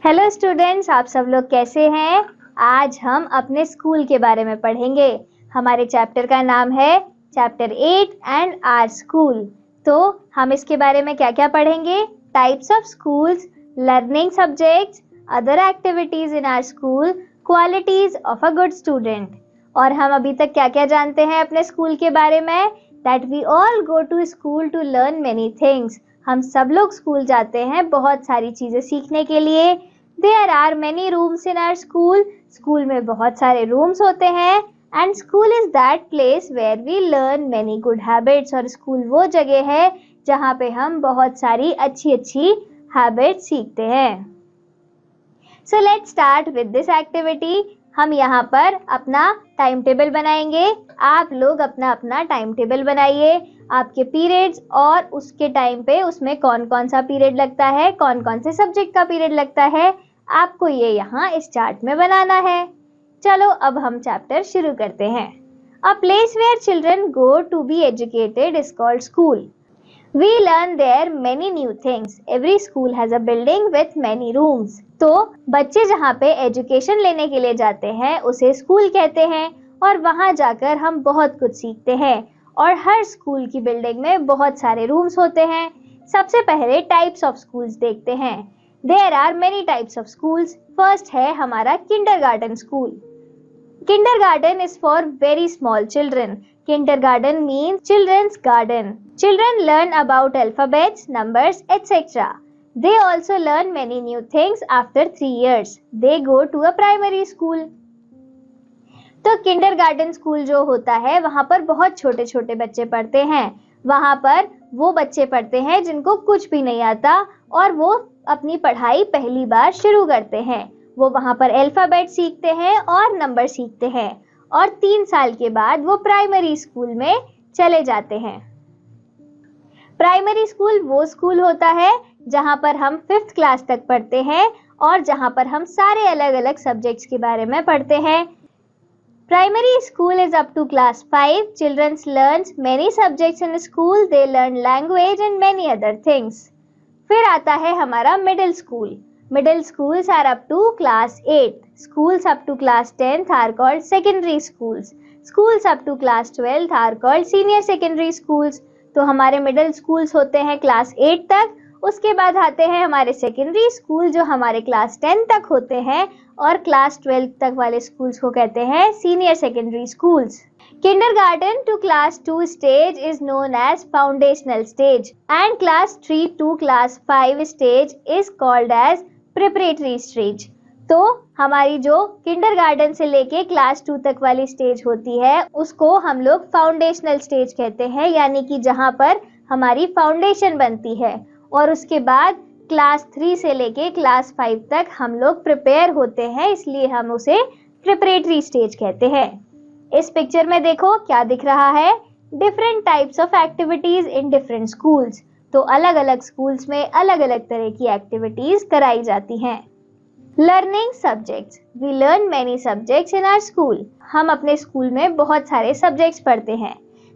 Hello students, आप सब लोग कैसे हैं। आज हम अपने स्कूल के बारे में पढ़ेंगे। हमारे चैप्टर का नाम है चैप्टर 8 एंड आवर स्कूल। तो हम इसके बारे में क्या क्या पढ़ेंगे? Types of schools, learning subjects, other activities in our school, qualities of a good student. और हम अभी तक क्या क्या जानते हैं अपने स्कूल के बारे में? That we all go to school to learn many things. हम सब लोग स्कूल जाते हैं बहुत सारी चीजें सीखने के लिए। There are many rooms in our school. School में बहुत सारे रूम्स होते हैं। And school is that place where we learn many good habits. और स्कूल वो जगह है जहाँ पे हम बहुत सारी अच्छी अच्छी हैबिट्स सीखते हैं। So let's start with this activity. हम यहाँ पर अपना टाइम टेबल बनाएंगे। आप लोग अपना अपना टाइम टेबल बनाइए, आपके पीरियड्स और उसके टाइम पे उसमें कौन कौन सा पीरियड लगता है, कौन कौन से सब्जेक्ट का पीरियड लगता है, आपको ये यहाँ इस चार्ट में बनाना है। चलो अब हम चैप्टर शुरू करते हैं। A place where children go to be educated is called school. We learn there many new things. Every school has a building with many rooms. तो बच्चे जहाँ पे एजुकेशन लेने के लिए जाते हैं उसे स्कूल कहते हैं और वहाँ जाकर हम बहुत कुछ सीखते हैं। और हर स्कूल की बिल्डिंग में बहुत सारे रूम्स होते हैं। सबसे पहले टाइप्स ऑफ स्कूल्स देखते हैं। There are many types of schools. First है हमारा kindergarten school. Kindergarten is for very small children. Kindergarten means children's garden. Children learn about alphabets, numbers, etc. They also learn many new things after 3 years. They go to a primary school. तो kindergarten school जो होता है वहाँ पर बहुत छोटे छोटे बच्चे पढ़ते हैं। वहाँ पर वो बच्चे पढ़ते हैं जिनको कुछ भी नहीं आता और वो अपनी पढ़ाई पहली बार शुरू करते हैं। वो वहाँ पर अल्फाबेट सीखते हैं और नंबर सीखते हैं और 3 साल के बाद वो प्राइमरी स्कूल में चले जाते हैं। प्राइमरी स्कूल वो स्कूल होता है जहाँ पर हम 5th क्लास तक पढ़ते हैं और जहाँ पर हम सारे अलग अलग सब्जेक्ट्स के बारे में पढ़ते हैं। Primary school is up to class 5. Children learn many subjects in school. They learn language and many other things. फिर आता है हमारा middle school. Middle schools are up to class 8. Schools up to class 10th are called secondary schools. Schools up to class 12th are called senior secondary schools. तो हमारे middle schools होते हैं class 8 तक। उसके बाद आते हैं हमारे सेकेंडरी स्कूल जो हमारे क्लास 10 तक होते हैं और क्लास 12 तक वाले स्कूल्स को कहते हैं senior secondary schools. Kindergarten to class 2 stage is known as foundational stage and class 3 to class 5 stage is called as preparatory stage. तो हमारी जो किंडरगार्टन से लेके क्लास 2 तक वाली स्टेज होती है उसको हम लोग फाउंडेशनल स्टेज कहते हैं, यानी कि जहाँ पर हमारी फाउंडेशन बनती है। और उसके बाद क्लास 3 से लेके क्लास 5 तक हम लोग प्रिपेयर होते हैं, इसलिए हम उसे प्रिपरेटरी स्टेज कहते हैं। इस पिक्चर में देखो क्या दिख रहा है, different types of activities in different schools. तो अलग अलग स्कूल्स में अलग अलग तरह की एक्टिविटीज कराई जाती हैं। Learning subjects, we learn many subjects in our school. हम अपने स्कूल में बहुत सारे सब्जेक्ट्स पढ़ते हैं।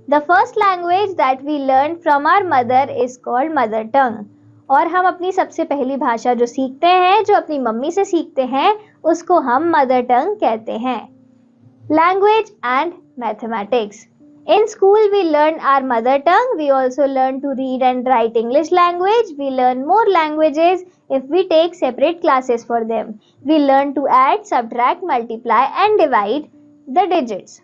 The first language that we learn from our mother is called mother tongue. और हम अपनी सबसे पहली भाषा जो सीखते हैं, जो अपनी मम्मी से सीखते हैं, उसको हम मदर टंग कहते हैं। Language and mathematics. In school we learn our mother tongue. We also learn to read and write English language. We learn more languages if we take separate classes for them. We learn to add, subtract, multiply and divide the digits.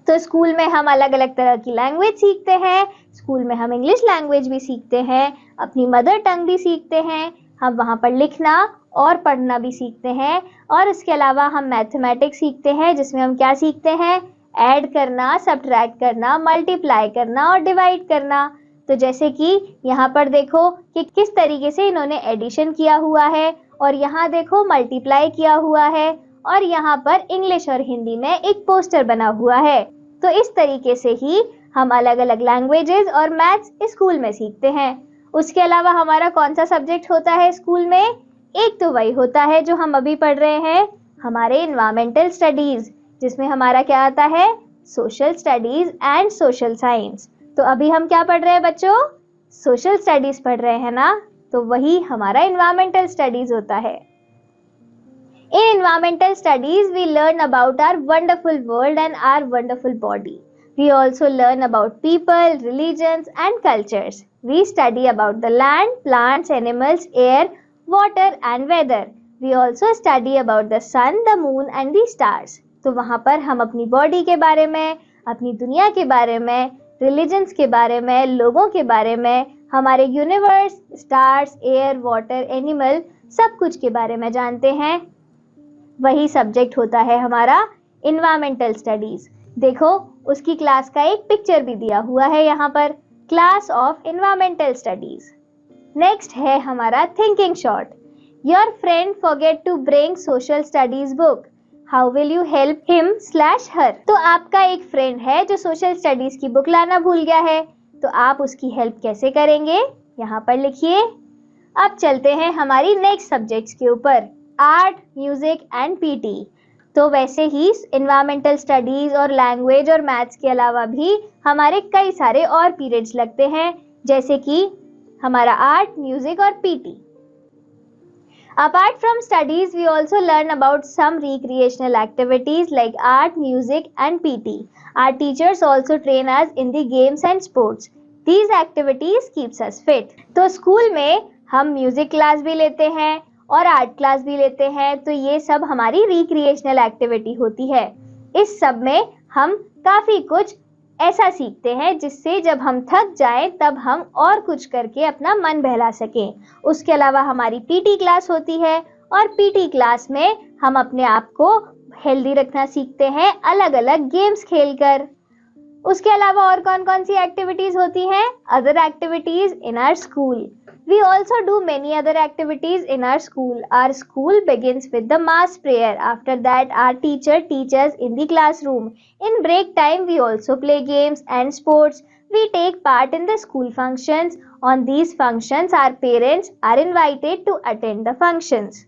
तो school में हम अलग अलग तरह की language सीखते हैं। School में हम इंग्लिश लैंग्वेज भी सीखते हैं, अपनी मदर टंग भी सीखते हैं। हम वहाँ पर लिखना और पढ़ना भी सीखते हैं और इसके अलावा हम मैथमेटिक्स सीखते हैं जिसमें हम क्या सीखते हैं, ऐड करना, सब्ट्रैक्ट करना, मल्टीप्लाई करना और डिवाइड करना। तो जैसे कि यहाँ पर देखो कि किस तरीके से इन्होंने एडिशन किया हुआ है और यहाँ देखो मल्टीप्लाई किया हुआ है और यहाँ पर इंग्लिश और हिंदी में एक पोस्टर बना हुआ है। तो इस तरीके से ही हम अलग अलग लैंग्वेजेस और मैथ्स स्कूल में सीखते हैं। उसके अलावा हमारा कौन सा सब्जेक्ट होता है स्कूल में? एक तो वही होता है जो हम अभी पढ़ रहे हैं, हमारे इन्वायरमेंटल स्टडीज, जिसमें हमारा क्या आता है, social studies and social science. तो अभी हम क्या पढ़ रहे हैं बच्चों? सोशल स्टडीज पढ़ रहे हैं ना। तो वही हमारा इन्वायरमेंटल स्टडीज होता है। In environmental studies, we learn about our wonderful world and our wonderful body. We also learn about people, religions, and cultures. We study about the land, plants, animals, air, water, and weather. We also study about the sun, the moon, and the stars. तो वहाँ पर हम अपनी body के बारे में, अपनी दुनिया के बारे में, रिलीजन्स के बारे में, लोगों के बारे में, हमारे universe, stars, air, water, animal, सब कुछ के बारे में जानते हैं। वही सब्जेक्ट होता है हमारा इन्वायरमेंटल स्टडीज। देखो उसकी क्लास का एक पिक्चर भी दिया हुआ है यहाँ पर, class of environmental studies. Next है हमारा thinking short. Your friend forget to bring social studies book, how will you help him slash her. तो आपका एक फ्रेंड है जो सोशल स्टडीज की बुक लाना भूल गया है, तो आप उसकी हेल्प कैसे करेंगे, यहाँ पर लिखिए। अब चलते हैं हमारी नेक्स्ट सब्जेक्ट्स के ऊपर, आर्ट, म्यूजिक एंड पीटी। तो वैसे ही इन्वायरमेंटल स्टडीज और लैंग्वेज और मैथ्स के अलावा भी हमारे कई सारे और पीरियड्स लगते हैं, जैसे कि हमारा आर्ट, म्यूजिक और PT. Apart from studies, we also learn about some recreational activities like art, music and PT. Our teachers also train us in the games and sports. These activities keeps us fit. तो school में हम music class भी लेते हैं और art class भी लेते हैं, तो ये सब हमारी रिक्रिएशनल एक्टिविटी होती है। इस सब में हम काफ़ी कुछ ऐसा सीखते हैं जिससे जब हम थक जाएं तब हम और कुछ करके अपना मन बहला सकें। उसके अलावा हमारी पीटी क्लास होती है और पीटी क्लास में हम अपने आप को हेल्दी रखना सीखते हैं अलग अलग गेम्स खेलकर। उसके अलावा और कौन कौन सी एक्टिविटीज़ होती हैं? Other activities in our school. We also do many other activities in our school. Our school begins with the mass prayer. After that, our teacher teaches in the classroom. In break time, we also play games and sports. We take part in the school functions. On these functions, our parents are invited to attend the functions.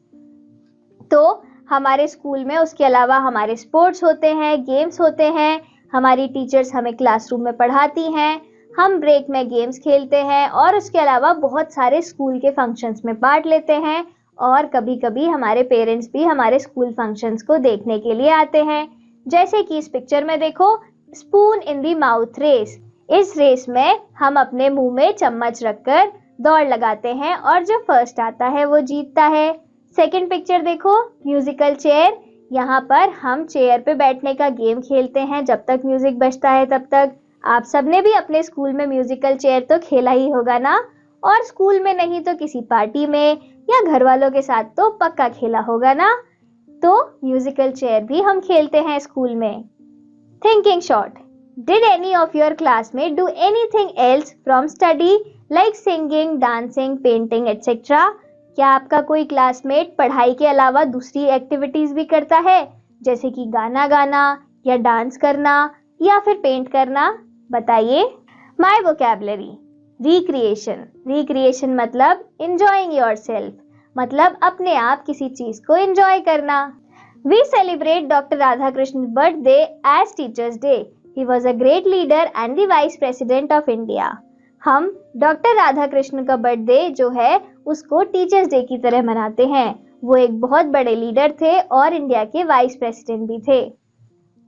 तो हमारे school में उसके अलावा हमारे sports होते हैं, games होते हैं, हमारी टीचर्स हमें क्लासरूम में पढ़ाती हैं, हम ब्रेक में गेम्स खेलते हैं और उसके अलावा बहुत सारे स्कूल के फंक्शंस में पार्ट लेते हैं और कभी कभी हमारे पेरेंट्स भी हमारे स्कूल फंक्शंस को देखने के लिए आते हैं। जैसे कि इस पिक्चर में देखो, spoon in the mouth race. इस रेस में हम अपने मुंह में चम्मच रखकर दौड़ लगाते हैं और जो फर्स्ट आता है वो जीतता है। सेकंड पिक्चर देखो, म्यूजिकल चेयर। यहाँ पर हम चेयर पे बैठने का गेम खेलते हैं जब तक म्यूजिक बजता है तब तक। आप सबने भी अपने स्कूल में म्यूजिकल चेयर तो खेला ही होगा ना, और स्कूल में नहीं तो किसी पार्टी में या घर वालों के साथ तो पक्का खेला होगा ना। तो म्यूजिकल चेयर भी हम खेलते हैं स्कूल में। Thinking short. Did any of your classmate do anything else from study like singing, dancing, painting etcetera? क्या आपका कोई क्लासमेट पढ़ाई के अलावा दूसरी एक्टिविटीज भी करता है, जैसे कि गाना गाना या डांस करना या फिर पेंट करना? बताइए। My vocabulary. रिक्रिएशन। रिक्रिएशन मतलब इंजॉइंग योरसेल्फ, मतलब अपने आप किसी चीज को एंजॉय करना। We celebrate doctor Radhakrishna birthday as teachers day. He was a great leader and the vice president of India. हम डॉक्टर राधाकृष्ण का बर्थडे जो है उसको टीचर्स डे की तरह मनाते हैं। वो एक बहुत बड़े लीडर थे और इंडिया के वाइस प्रेसिडेंट भी थे।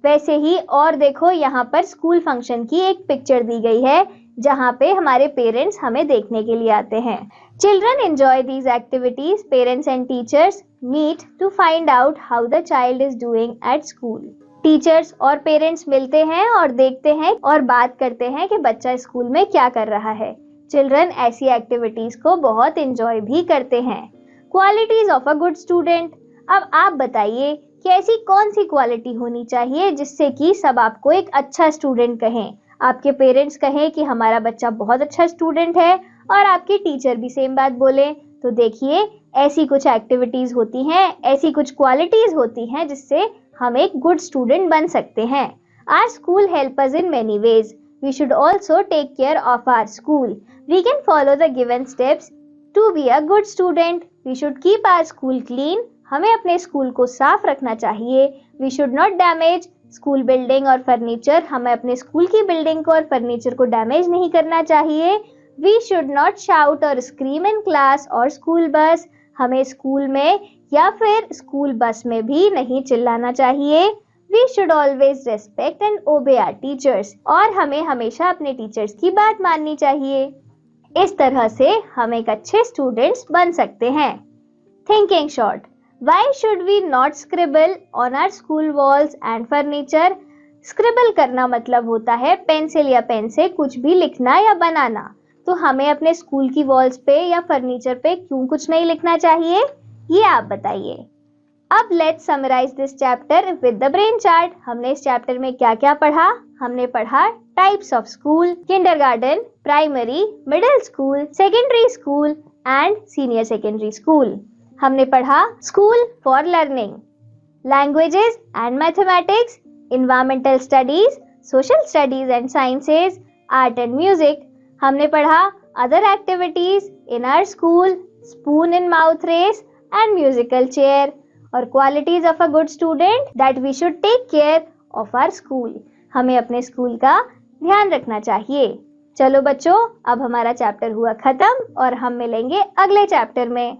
वैसे ही और देखो, यहाँ पर स्कूल फंक्शन की एक पिक्चर दी गई है जहाँ पे हमारे पेरेंट्स हमें देखने के लिए आते हैं। Children enjoy these activities. Parents and teachers meet to find out how the child is doing at school. Teachers और पेरेंट्स मिलते हैं और देखते हैं और बात करते हैं कि बच्चा स्कूल में क्या कर रहा है। चिल्ड्रन ऐसी एक्टिविटीज को बहुत एंजॉय भी करते हैं। Qualities of a good student. अब आप बताइए कि ऐसी कौन सी क्वालिटी होनी चाहिए जिससे कि सब आपको एक अच्छा स्टूडेंट कहें, आपके पेरेंट्स कहें कि हमारा बच्चा बहुत अच्छा स्टूडेंट है और आपके टीचर भी सेम बात बोले। तो देखिए, ऐसी कुछ एक्टिविटीज होती हैं, ऐसी कुछ क्वालिटीज होती हैं जिससे हम एक गुड स्टूडेंट बन सकते हैं। Our school help us in many ways. We should also take care of our school. We can follow the given steps to be a good student. We should keep our school clean. हमें अपने school को साफ रखना चाहिए। We should not damage school building और furniture. हमें अपने school की बिल्डिंग को और फर्नीचर को डैमेज नहीं करना चाहिए। वी शुड नॉट शाउट और स्क्रीम इन क्लास और स्कूल बस, हमें स्कूल में या फिर स्कूल बस में भी नहीं चिल्लाना चाहिए। We should always respect and obey our teachers, और हमें हमेशा अपने टीचर्स की बात माननी चाहिए। इस तरह से हम एक अच्छे स्टूडेंट्स बन सकते हैं। Thinking short, why should we not scribble on our school walls and furniture. Scribble करना मतलब होता है पेंसिल या पेन से कुछ भी लिखना या बनाना, तो हमें अपने स्कूल की वॉल्स पे या फर्नीचर पे क्यों कुछ नहीं लिखना चाहिए, ये आप बताइए। अब let's summarise this chapter with the brain chart. हमने इस चैप्टर में क्या क्या पढ़ा? हमने पढ़ा types of school, kindergarten, primary, middle school, secondary school and senior secondary school. हमने पढ़ा school for learning, languages and mathematics, environmental studies, social studies and sciences, art and music. हमने पढ़ा other activities in our school, spoon in mouth race and musical chair, और qualities of a good student that we should take care of our school. हमें अपने school का ध्यान रखना चाहिए। चलो बच्चों, अब हमारा चैप्टर हुआ खत्म और हम मिलेंगे अगले चैप्टर में।